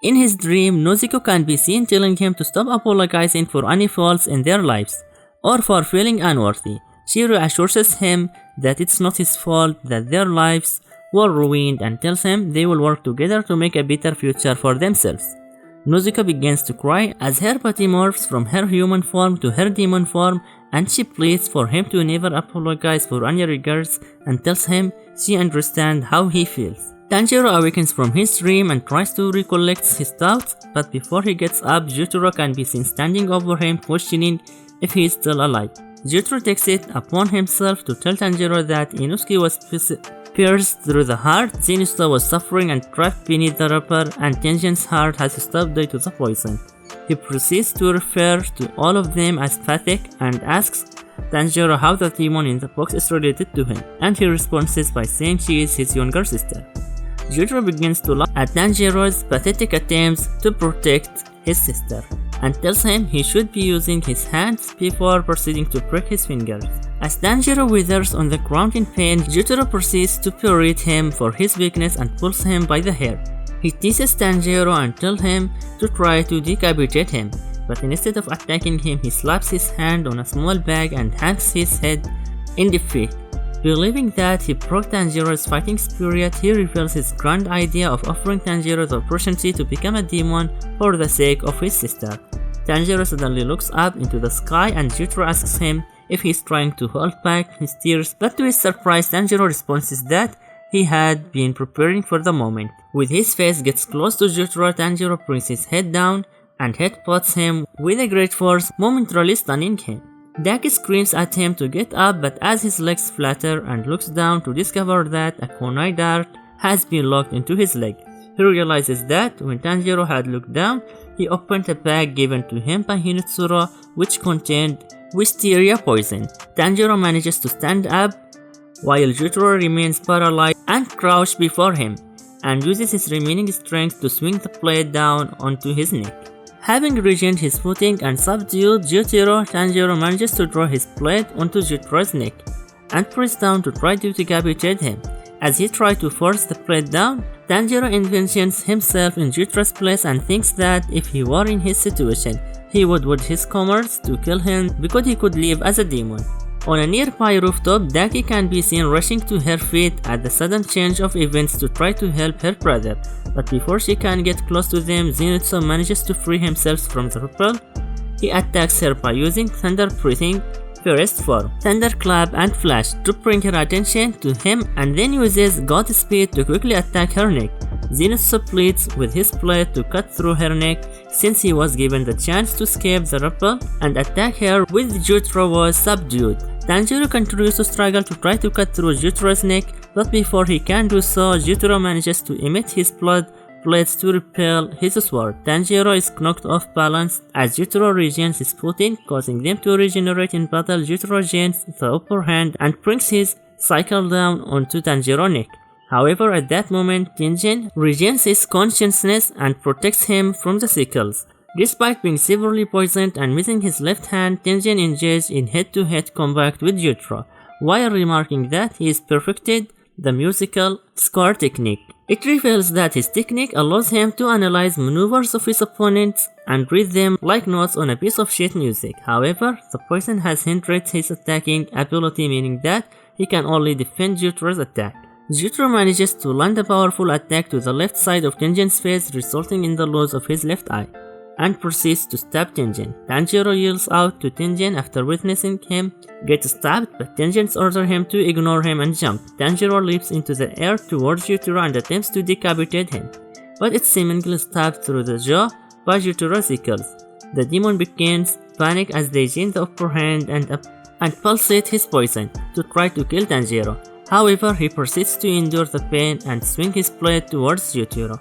In his dream, Nozuko can be seen telling him to stop apologizing for any faults in their lives, or for feeling unworthy. She reassures him that it's not his fault that their lives were ruined and tells him they will work together to make a better future for themselves. Nozuko begins to cry as her body morphs from her human form to her demon form, and she pleads for him to never apologize for any regrets and tells him she understands how he feels. Tanjiro awakens from his dream and tries to recollect his thoughts, but before he gets up, Jotaro can be seen standing over him questioning if he is still alive. Jotaro takes it upon himself to tell Tanjiro that Inosuke was pierced through the heart, Zenitsu was suffering and trapped beneath the rubber, and Tengen's heart has stopped due to the poison. He proceeds to refer to all of them as pathetic and asks Tanjiro how the demon in the box is related to him, and he responds by saying she is his younger sister. Jotaro begins to laugh at Tanjiro's pathetic attempts to protect his sister, and tells him he should be using his hands before proceeding to break his fingers. As Tanjiro withers on the ground in pain, Jotaro proceeds to berate him for his weakness and pulls him by the hair. He teases Tanjiro and tells him to try to decapitate him, but instead of attacking him, he slaps his hand on a small bag and hangs his head in defeat. Believing that he broke Tanjiro's fighting spirit, he reveals his grand idea of offering Tanjiro the opportunity to become a demon for the sake of his sister. Tanjiro suddenly looks up into the sky and Jotaro asks him if he is trying to hold back his tears, but to his surprise, Tanjiro responds that he had been preparing for the moment. With his face gets close to Jotaro, Tanjiro brings his head down and headbutts him with a great force, momentarily stunning him. Daki screams at him to get up, but as his legs flutter and looks down to discover that a kunai dart has been locked into his leg, he realizes that when Tanjiro had looked down, he opened a bag given to him by Hinetsuru which contained wisteria poison. Tanjiro manages to stand up while Jotaro remains paralyzed and crouched before him, and uses his remaining strength to swing the blade down onto his neck. Having regained his footing and subdued Jotaro, Tanjiro manages to draw his blade onto Jotaro's neck and press down to try to decapitate him. As he tries to force the blade down, Tanjiro envisions himself in Jotaro's place and thinks that if he were in his situation, he would wed his comrades to kill him because he could live as a demon. On a nearby rooftop, Daki can be seen rushing to her feet at the sudden change of events to try to help her brother, but before she can get close to them, Zenitsu manages to free himself from the rappel. He attacks her by using thunder-breathing first form, thunderclap and flash to bring her attention to him, and then uses god speed to quickly attack her neck. Zenitsu pleads with his blade to cut through her neck since he was given the chance to escape the rappel and attack her with Jotaro was subdued. Tanjiro continues to struggle to try to cut through Jotaro's neck, but before he can do so, Jotaro manages to emit his blood blades to repel his sword. Tanjiro is knocked off balance as Jotaro regains his footing, causing them to regenerate in battle. Jotaro gains the upper hand and brings his cycle down onto Tanjiro's neck. However, at that moment, Tengen regains his consciousness and protects him from the sickles. Despite being severely poisoned and missing his left hand, Tengen engaged in head-to-head combat with Jotaro, while remarking that he has perfected the musical score technique. It reveals that his technique allows him to analyze maneuvers of his opponents and read them like notes on a piece of sheet music. However, the poison has hindered his attacking ability, meaning that he can only defend Jotaro's attack. Jotaro manages to land a powerful attack to the left side of Tengen's face, resulting in the loss of his left eye, and proceeds to stab Tengen. Tanjiro yells out to Tengen after witnessing him get stabbed, but Tengen orders him to ignore him and jump. Tanjiro leaps into the air towards Jotaro and attempts to decapitate him, but it's seemingly stabbed through the jaw by Jotaro's sickles. The demon begins panic as they gain the upper hand and pulsate his poison to try to kill Tanjiro. However, he proceeds to endure the pain and swing his blade towards Jotaro.